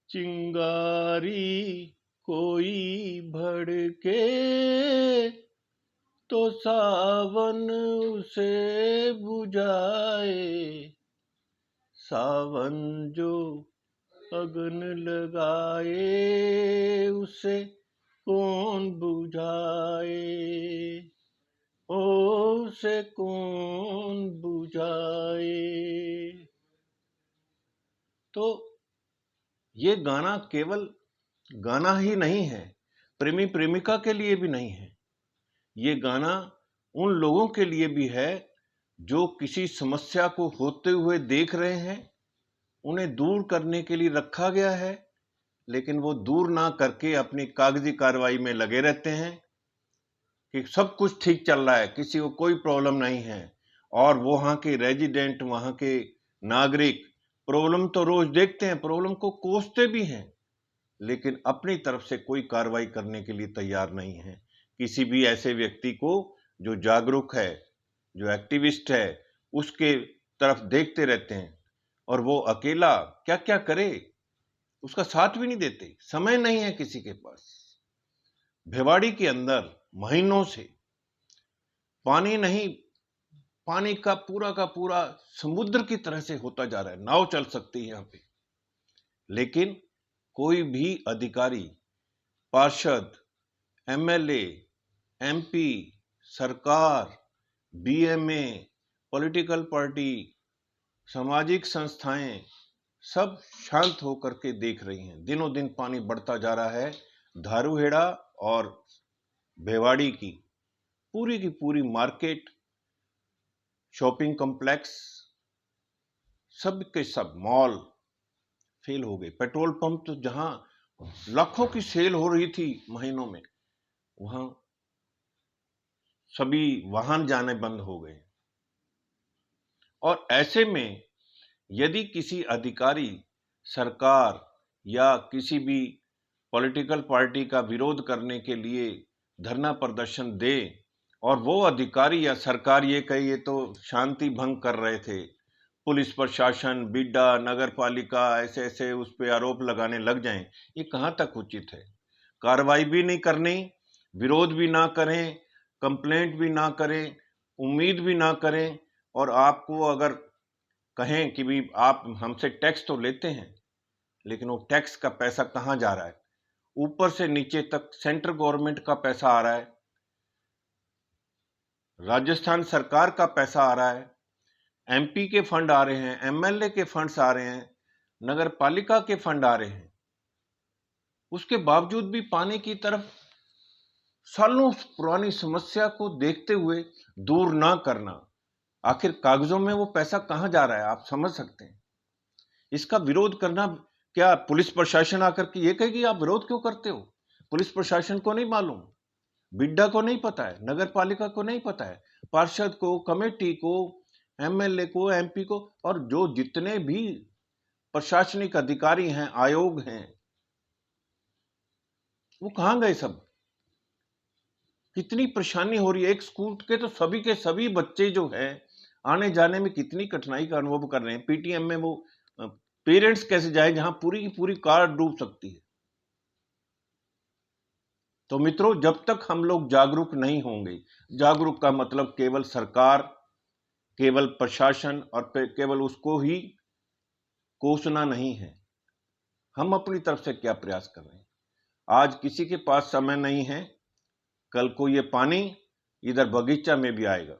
चिंगारी कोई भड़के तो सावन उसे बुझाए। सावन जो अगन लगाए उसे कौन बुझाए। ओ उसे कौन बुझाए। तो ये गाना केवल गाना ही नहीं है, प्रेमी प्रेमिका के लिए भी नहीं है। ये गाना उन लोगों के लिए भी है जो किसी समस्या को होते हुए देख रहे हैं, उन्हें दूर करने के लिए रखा गया है, लेकिन वो दूर ना करके अपनी कागजी कार्रवाई में लगे रहते हैं कि सब कुछ ठीक चल रहा है, किसी को कोई प्रॉब्लम नहीं है। और वहां के रेजिडेंट, वहां के नागरिक प्रॉब्लम तो रोज देखते हैं, प्रॉब्लम को कोसते भी हैं, लेकिन अपनी तरफ से कोई कार्रवाई करने के लिए तैयार नहीं है। किसी भी ऐसे व्यक्ति को जो जागरूक है, जो एक्टिविस्ट है, उसके तरफ देखते रहते हैं और वो अकेला क्या क्या करे, उसका साथ भी नहीं देते। समय नहीं है किसी के पास। भिवाड़ी के अंदर महीनों से पानी नहीं, पानी का पूरा समुद्र की तरह से होता जा रहा है। नाव चल सकती है यहां पे, लेकिन कोई भी अधिकारी, पार्षद, एमएलए, एमपी, सरकार, बीएमए, पॉलिटिकल पार्टी, सामाजिक संस्थाएं सब शांत होकर के देख रही हैं। दिनों दिन पानी बढ़ता जा रहा है। धारूहेड़ा और भिवाड़ी की पूरी मार्केट, शॉपिंग कॉम्प्लेक्स, सब के सब मॉल फेल हो गए। पेट्रोल पंप तो जहां लाखों की सेल हो रही थी महीनों में, वहां सभी वाहन जाने बंद हो गए। और ऐसे में यदि किसी अधिकारी, सरकार या किसी भी पॉलिटिकल पार्टी का विरोध करने के लिए धरना प्रदर्शन दे और वो अधिकारी या सरकार ये कहे ये तो शांति भंग कर रहे थे, पुलिस प्रशासन, बिड्डा, नगर पालिका ऐसे ऐसे उस पर आरोप लगाने लग जाएं, ये कहां तक उचित है। कार्रवाई भी नहीं करनी, विरोध भी ना करें, कंप्लेंट भी ना करें, उम्मीद भी ना करें, और आपको अगर कहें कि भी आप हमसे टैक्स तो लेते हैं, लेकिन वो टैक्स का पैसा कहां जा रहा है। ऊपर से नीचे तक सेंट्रल गवर्नमेंट का पैसा आ रहा है, राजस्थान सरकार का पैसा आ रहा है, एमपी के फंड आ रहे हैं, एमएलए के फंड्स आ रहे हैं, नगर पालिका के फंड आ रहे हैं। उसके बावजूद भी पानी की तरफ सालों पुरानी समस्या को देखते हुए दूर ना करना, आखिर कागजों में वो पैसा कहां जा रहा है आप समझ सकते हैं। इसका विरोध करना, क्या पुलिस प्रशासन आकर के ये कहेगी आप विरोध क्यों करते हो? पुलिस प्रशासन को नहीं मालूम, बिड्डा को नहीं पता है, नगर पालिका को नहीं पता है, पार्षद को, कमेटी को, एमएलए को, एमपी को, और जो जितने भी प्रशासनिक अधिकारी हैं, आयोग हैं, वो कहां गए सब? कितनी परेशानी हो रही है। एक स्कूल के सभी बच्चे जो हैं आने जाने में कितनी कठिनाई का अनुभव कर रहे हैं। पीटीएम में वो पेरेंट्स कैसे जाए जहां पूरी की पूरी कार डूब सकती है। तो मित्रों, जब तक हम लोग जागरूक नहीं होंगे, जागरूक का मतलब केवल सरकार, केवल प्रशासन और केवल उसको ही कोसना नहीं है। हम अपनी तरफ से क्या प्रयास कर रहे हैं? आज किसी के पास समय नहीं है, कल को ये पानी इधर बगीचा में भी आएगा,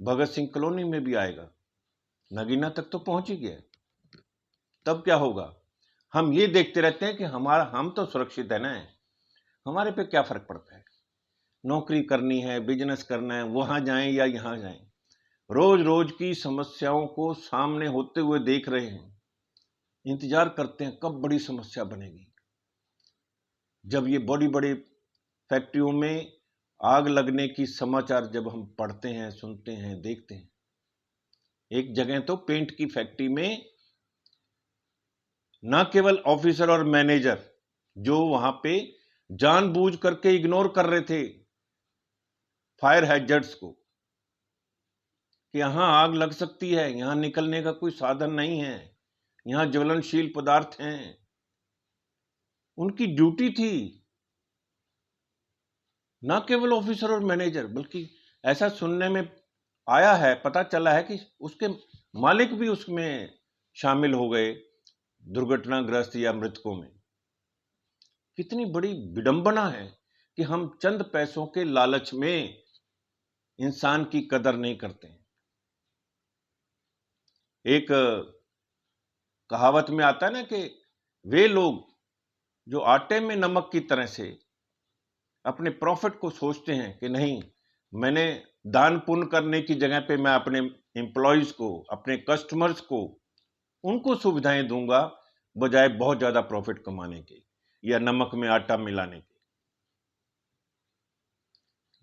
भगत सिंह कॉलोनी में भी आएगा, नगीना तक तो पहुंच ही गया। तब क्या होगा? हम ये देखते रहते हैं कि हम तो सुरक्षित है ना, हमारे पे क्या फर्क पड़ता है। नौकरी करनी है, बिजनेस करना है, वहां जाएं या यहां जाएं। रोज रोज की समस्याओं को सामने होते हुए देख रहे हैं, इंतजार करते हैं कब बड़ी समस्या बनेगी। जब ये बड़ी बड़ी फैक्ट्रियों में आग लगने की समाचार जब हम पढ़ते हैं, सुनते हैं, देखते हैं, एक जगह तो पेंट की फैक्ट्री में न केवल ऑफिसर और मैनेजर जो वहां पे जानबूझ करके इग्नोर कर रहे थे फायर हैजर्ड्स को कि यहां आग लग सकती है, यहां निकलने का कोई साधन नहीं है, यहां ज्वलनशील पदार्थ हैं, उनकी ड्यूटी थी, ना केवल ऑफिसर और मैनेजर, बल्कि ऐसा सुनने में आया है, पता चला है कि उसके मालिक भी उसमें शामिल हो गए दुर्घटनाग्रस्त या मृतकों में। कितनी बड़ी विडंबना है कि हम चंद पैसों के लालच में इंसान की कदर नहीं करते हैं। एक कहावत में आता है ना कि वे लोग जो आटे में नमक की तरह से अपने प्रॉफिट को सोचते हैं कि नहीं, मैंने दान पुण्य करने की जगह पे मैं अपने एम्प्लॉयज को, अपने कस्टमर्स को, उनको सुविधाएं दूंगा बजाय बहुत ज्यादा प्रॉफिट कमाने के या नमक में आटा मिलाने के।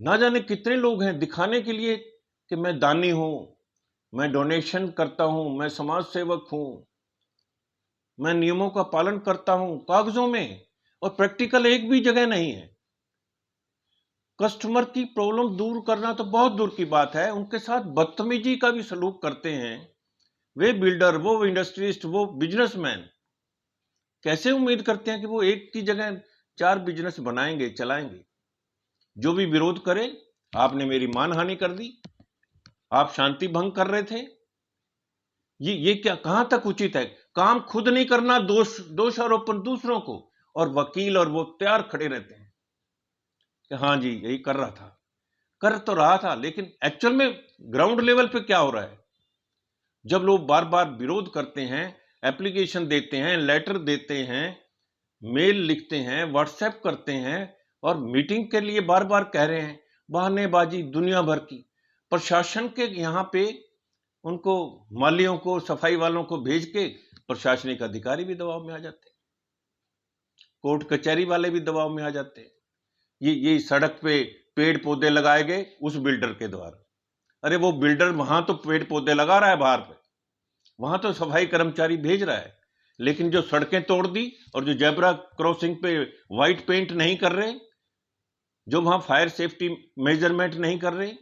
ना जाने कितने लोग हैं दिखाने के लिए कि मैं दानी हूं, मैं डोनेशन करता हूं, मैं समाज सेवक हूं, मैं नियमों का पालन करता हूं, कागजों में, और प्रैक्टिकल एक भी जगह नहीं है। कस्टमर की प्रॉब्लम दूर करना तो बहुत दूर की बात है, उनके साथ बदतमीजी का भी सलूक करते हैं। वे बिल्डर, वो इंडस्ट्रियलिस्ट, वो बिजनेसमैन कैसे उम्मीद करते हैं कि वो एक की जगह 4 बिजनेस बनाएंगे, चलाएंगे? जो भी विरोध करे, आपने मेरी मानहानि कर दी, आप शांति भंग कर रहे थे, ये क्या, कहां तक उचित है? काम खुद नहीं करना, दोष आरोपण दूसरों को, और वकील और वो तैयार खड़े रहते हैं कि हाँ जी यही कर रहा था, कर तो रहा था, लेकिन एक्चुअल में ग्राउंड लेवल पे क्या हो रहा है? जब लोग बार बार विरोध करते हैं, एप्लीकेशन देते हैं, लेटर देते हैं, मेल लिखते हैं, व्हाट्सएप करते हैं, और मीटिंग के लिए बार बार कह रहे हैं, बहानेबाजी दुनिया भर की, प्रशासन के यहां पे उनको, मालियों को, सफाई वालों को भेज के प्रशासनिक अधिकारी भी दबाव में आ जाते हैं, कोर्ट कचहरी वाले भी दबाव में आ जाते हैं। ये सड़क पे पेड़ पौधे लगाए गए उस बिल्डर के द्वारा। अरे वो बिल्डर वहां तो पेड़ पौधे लगा रहा है बाहर पे, वहां तो सफाई कर्मचारी भेज रहा है, लेकिन जो सड़कें तोड़ दी और जो जेब्रा क्रॉसिंग पे व्हाइट पेंट नहीं कर रहे, जो वहां फायर सेफ्टी मेजरमेंट नहीं कर रहे,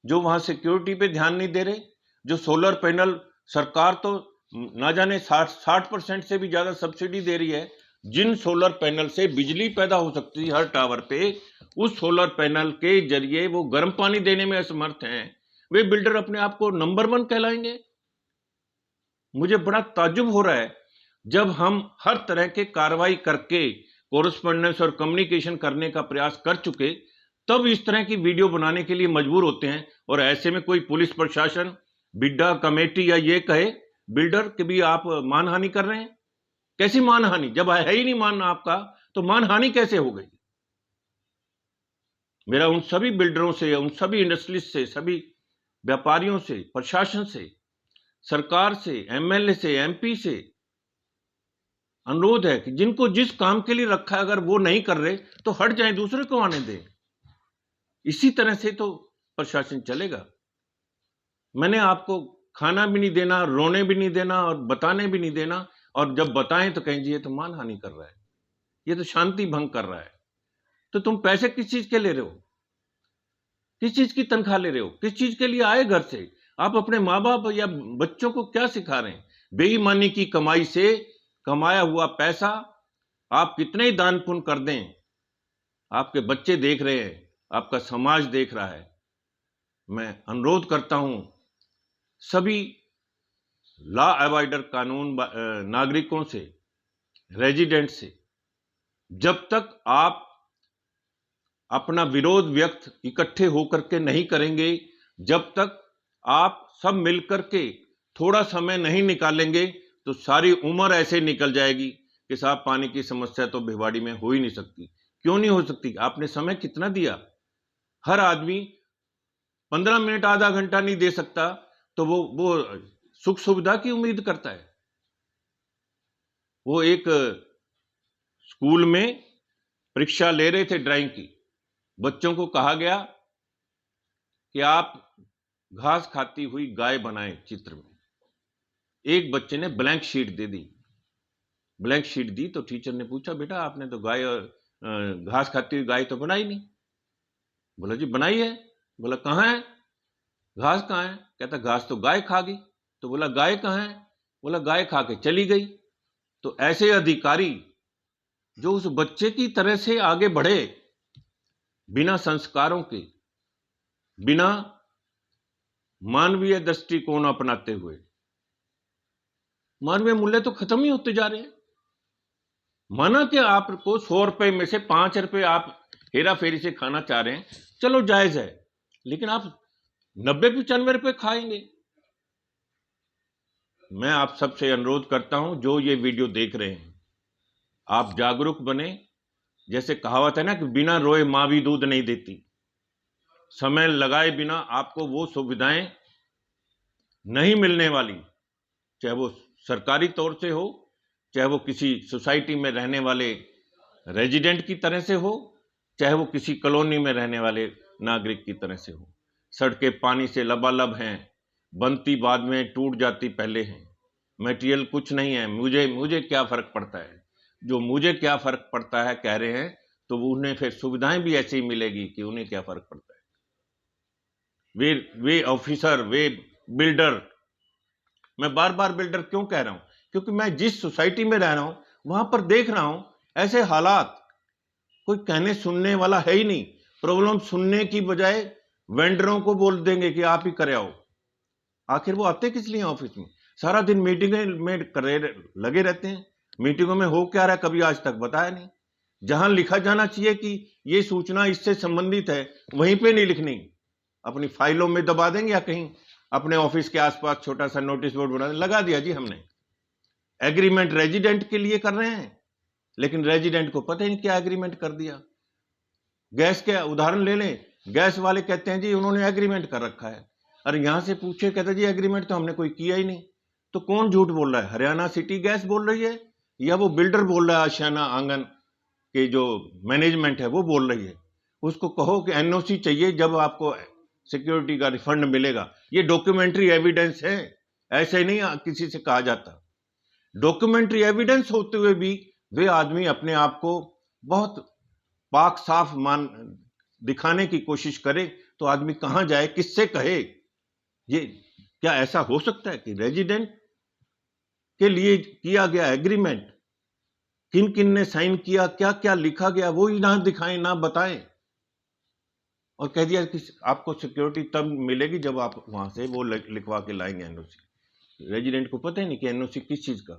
जो वहां सिक्योरिटी पे ध्यान नहीं दे रहे, जो सोलर पैनल, सरकार तो ना जाने 60% से भी ज्यादा सब्सिडी दे रही है, जिन सोलर पैनल से बिजली पैदा हो सकती है हर टावर पे, उस सोलर पैनल के जरिए वो गर्म पानी देने में असमर्थ हैं, वे बिल्डर अपने आप को नंबर 1 कहलाएंगे? मुझे बड़ा ताज्जुब हो रहा है जब हम हर तरह के कार्रवाई करके कोरस्पोंडेंस और कम्युनिकेशन करने का प्रयास कर चुके, तब इस तरह की वीडियो बनाने के लिए मजबूर होते हैं, और ऐसे में कोई पुलिस प्रशासन, बिड्डा कमेटी या ये कहे बिल्डर कि भी आप मानहानि कर रहे हैं। कैसी मानहानि? जब है ही नहीं मान आपका, तो मानहानि कैसे हो गई? मेरा उन सभी बिल्डरों से, उन सभी इंडस्ट्रियलिस्ट से, सभी व्यापारियों से, प्रशासन से, सरकार से, एमएलए से, एमपी से अनुरोध है कि जिनको जिस काम के लिए रखा है, अगर वो नहीं कर रहे तो हट जाए, दूसरे को आने दें। इसी तरह से तो प्रशासन चलेगा। मैंने आपको खाना भी नहीं देना, रोने भी नहीं देना, और बताने भी नहीं देना, और जब बताएं तो कहें जी ये तो मानहानि कर रहा है, ये तो शांति भंग कर रहा है। तो तुम पैसे किस चीज के ले रहे हो? किस चीज की तनख्वाह ले रहे हो? किस चीज के लिए आए घर से? आप अपने माँ बाप या बच्चों को क्या सिखा रहे हैं? बेईमानी की कमाई से कमाया हुआ पैसा आप कितने ही दान पुण्य कर दें, आपके बच्चे देख रहे हैं, आपका समाज देख रहा है। मैं अनुरोध करता हूं सभी लॉ अबाइडर कानून नागरिकों से, रेजिडेंट से, जब तक आप अपना विरोध व्यक्त इकट्ठे होकर के नहीं करेंगे, जब तक आप सब मिलकर के थोड़ा समय नहीं निकालेंगे, तो सारी उम्र ऐसे निकल जाएगी कि साहब पानी की समस्या तो भिवाड़ी में हो ही नहीं सकती। क्यों नहीं हो सकती? आपने समय कितना दिया? हर आदमी 15 मिनट, आधा घंटा नहीं दे सकता, तो वो सुख सुविधा की उम्मीद करता है। वो एक स्कूल में परीक्षा ले रहे थे ड्राइंग की, बच्चों को कहा गया कि आप घास खाती हुई गाय बनाएं चित्र में। एक बच्चे ने ब्लैंक शीट दे दी। ब्लैंक शीट दी तो टीचर ने पूछा, बेटा आपने तो गाय और घास खाती हुई गाय तो बनाई नहीं। बोला जी बनाई है। बोला कहाँ है? घास कहाँ है? कहता घास तो गाय खा गई। तो बोला गाय कहाँ है? बोला गाय खा के चली गई। तो ऐसे अधिकारी जो उस बच्चे की तरह से आगे बढ़े, बिना संस्कारों के, बिना मानवीय दृष्टिकोण अपनाते हुए। मानवीय मूल्य तो खत्म ही होते जा रहे हैं। माना कि आपको 100 रुपए में से 5 रुपए आप हेरा फेरी से खाना चाह रहे हैं, चलो जायज है, लेकिन आप 90-95 रुपए खाएंगे। मैं आप सबसे अनुरोध करता हूं, जो ये वीडियो देख रहे हैं, आप जागरूक बने। जैसे कहावत है ना कि बिना रोए मां भी दूध नहीं देती। समय लगाए बिना आपको वो सुविधाएं नहीं मिलने वाली, चाहे वो सरकारी तौर से हो, चाहे वो किसी सोसाइटी में रहने वाले रेजिडेंट की तरह से हो, चाहे वो किसी कॉलोनी में रहने वाले नागरिक की तरह से हो। सड़कें पानी से लबालब हैं, बनती बाद में, टूट जाती पहले हैं। मटेरियल कुछ नहीं है, मुझे क्या फर्क पड़ता है। जो मुझे क्या फर्क पड़ता है कह रहे हैं, तो उन्हें फिर सुविधाएं भी ऐसी ही मिलेगी कि उन्हें क्या फर्क पड़ता है। वे ऑफिसर, वे बिल्डर। मैं बार बार बिल्डर क्यों कह रहा हूं? क्योंकि मैं जिस सोसाइटी में रह रहा हूं, वहां पर देख रहा हूं ऐसे हालात। कोई कहने सुनने वाला है ही नहीं। प्रॉब्लम सुनने की बजाय वेंडरों को बोल देंगे कि आप ही करे आओ। आखिर वो आते किस लिए ऑफिस में? सारा दिन मीटिंगें में लगे रहते हैं। मीटिंगों में हो क्या रहा है कभी आज तक बताया नहीं। जहां लिखा जाना चाहिए कि ये सूचना इससे संबंधित है, वहीं पे नहीं लिखनी। अपनी फाइलों में दबा देंगे या कहीं अपने ऑफिस के आसपास छोटा सा नोटिस बोर्ड बना लगा दिया जी हमने। एग्रीमेंट रेजिडेंट के लिए कर रहे हैं, लेकिन रेजिडेंट को पता ही नहीं क्या एग्रीमेंट कर दिया। गैस के उदाहरण ले लें, गैस वाले कहते हैं जी उन्होंने एग्रीमेंट कर रखा है। अरे यहां से पूछे, कहते जी एग्रीमेंट तो हमने कोई किया ही नहीं। तो कौन झूठ बोल रहा है? हरियाणा सिटी गैस बोल रही है या वो बिल्डर बोल रहा है? आशियाना आंगन के जो मैनेजमेंट है वो बोल रही है। उसको कहो कि एनओसी चाहिए जब आपको सिक्योरिटी का रिफंड मिलेगा। ये डॉक्यूमेंट्री एविडेंस है, ऐसे नहीं किसी से कहा जाता। डॉक्यूमेंट्री एविडेंस होते हुए भी वे आदमी अपने आप को बहुत पाक साफ मान दिखाने की कोशिश करे, तो आदमी कहां जाए, किससे कहे? ये क्या ऐसा हो सकता है कि रेजिडेंट के लिए किया गया एग्रीमेंट, किन किन ने साइन किया, क्या क्या लिखा गया, वो ही ना दिखाएं, ना बताएं, और कह दिया कि आपको सिक्योरिटी तब मिलेगी जब आप वहां से वो लिखवा के लाएंगे एनओसी। रेजिडेंट को पता ही नहीं कि एनओसी किस चीज का।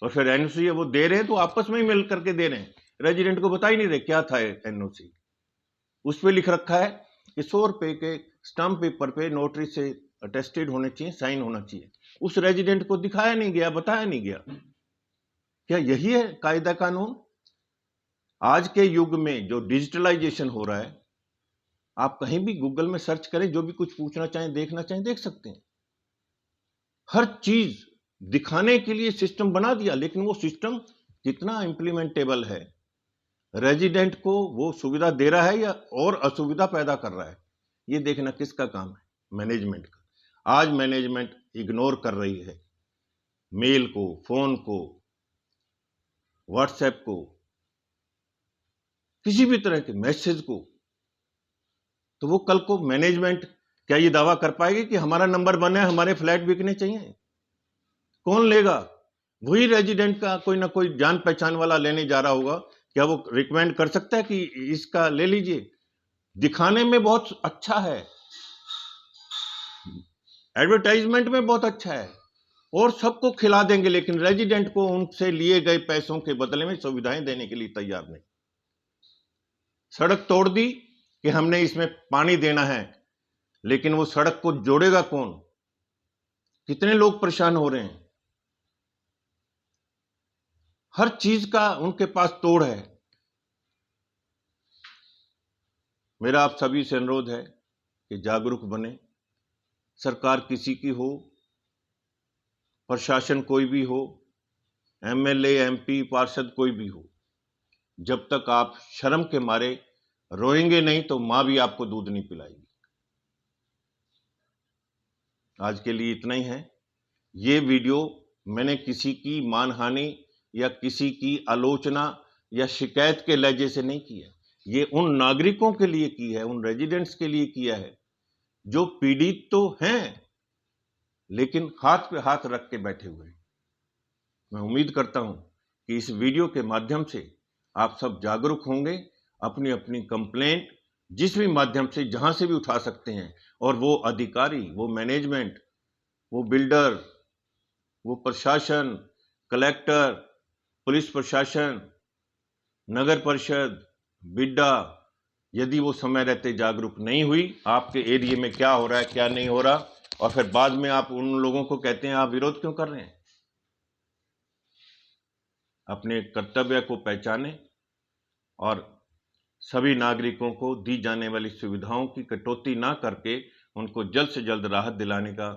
और फिर एनओसी वो दे रहे हैं तो आपस में ही मिल करके दे रहे हैं, रेजिडेंट को बता ही नहीं रहे क्या था एनओसी। उस पर लिख रखा है कि 100 रुपए के स्टाम्प पेपर पे नोटरी से अटेस्टेड होने चाहिए, साइन होना चाहिए। उस रेजिडेंट को दिखाया नहीं गया, बताया नहीं गया। क्या यही है कायदा कानून? आज के युग में जो डिजिटलाइजेशन हो रहा है, आप कहीं भी गूगल में सर्च करें, जो भी कुछ पूछना चाहें, देखना चाहें, देख सकते हैं। हर चीज दिखाने के लिए सिस्टम बना दिया, लेकिन वो सिस्टम कितना इंप्लीमेंटेबल है? रेजिडेंट को वो सुविधा दे रहा है या और असुविधा पैदा कर रहा है? ये देखना किसका काम है? मैनेजमेंट का। आज मैनेजमेंट इग्नोर कर रही है मेल को, फोन को, व्हाट्सएप को, किसी भी तरह के मैसेज को। तो वो कल को मैनेजमेंट क्या ये दावा कर पाएगी कि हमारा नंबर 1 है, हमारे फ्लैट बिकने चाहिए? कौन लेगा? वही रेजिडेंट का कोई ना कोई जान पहचान वाला लेने जा रहा होगा। क्या वो रिकमेंड कर सकता है कि इसका ले लीजिए? दिखाने में बहुत अच्छा है, एडवर्टाइजमेंट में बहुत अच्छा है, और सबको खिला देंगे, लेकिन रेजिडेंट को उनसे लिए गए पैसों के बदले में सुविधाएं देने के लिए तैयार नहीं। सड़क तोड़ दी कि हमने इसमें पानी देना है, लेकिन वो सड़क को जोड़ेगा कौन? कितने लोग परेशान हो रहे हैं। हर चीज का उनके पास तोड़ है। मेरा आप सभी से अनुरोध है कि जागरूक बने। सरकार किसी की हो, प्रशासन कोई भी हो, एमएलए, एमपी, पार्षद कोई भी हो, जब तक आप शर्म के मारे रोएंगे नहीं, तो मां भी आपको दूध नहीं पिलाएगी। आज के लिए इतना ही है। ये वीडियो मैंने किसी की मानहानि या किसी की आलोचना या शिकायत के लहजे से नहीं किया। ये उन नागरिकों के लिए की है, उन रेजिडेंट्स के लिए किया है जो पीड़ित तो हैं, लेकिन हाथ पे हाथ रख के बैठे हुए हैं। मैं उम्मीद करता हूं कि इस वीडियो के माध्यम से आप सब जागरूक होंगे, अपनी अपनी कंप्लेंट जिस भी माध्यम से जहां से भी उठा सकते हैं, और वो अधिकारी, वो मैनेजमेंट, वो बिल्डर, वो प्रशासन, कलेक्टर, पुलिस प्रशासन, नगर परिषद, बिड्डा, यदि वो समय रहते जागरूक नहीं हुई आपके एरिया में क्या हो रहा है क्या नहीं हो रहा, और फिर बाद में आप उन लोगों को कहते हैं आप विरोध क्यों कर रहे हैं। अपने कर्तव्य को पहचाने और सभी नागरिकों को दी जाने वाली सुविधाओं की कटौती ना करके उनको जल्द से जल्द राहत दिलाने का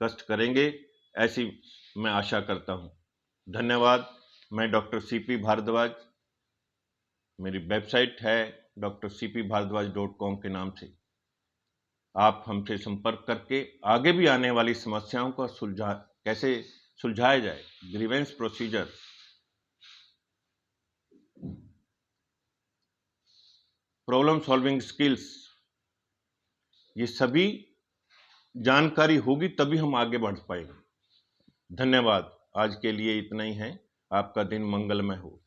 कष्ट करेंगे, ऐसी मैं आशा करता हूं। धन्यवाद। मैं डॉक्टर सीपी भारद्वाज, मेरी वेबसाइट है drcpbharadwaj.com के नाम से। आप हमसे संपर्क करके आगे भी आने वाली समस्याओं का कैसे सुलझाया जाए, grievance procedure, problem solving skills, ये सभी जानकारी होगी तभी हम आगे बढ़ पाएंगे। धन्यवाद। आज के लिए इतना ही है। आपका दिन मंगलमय हो।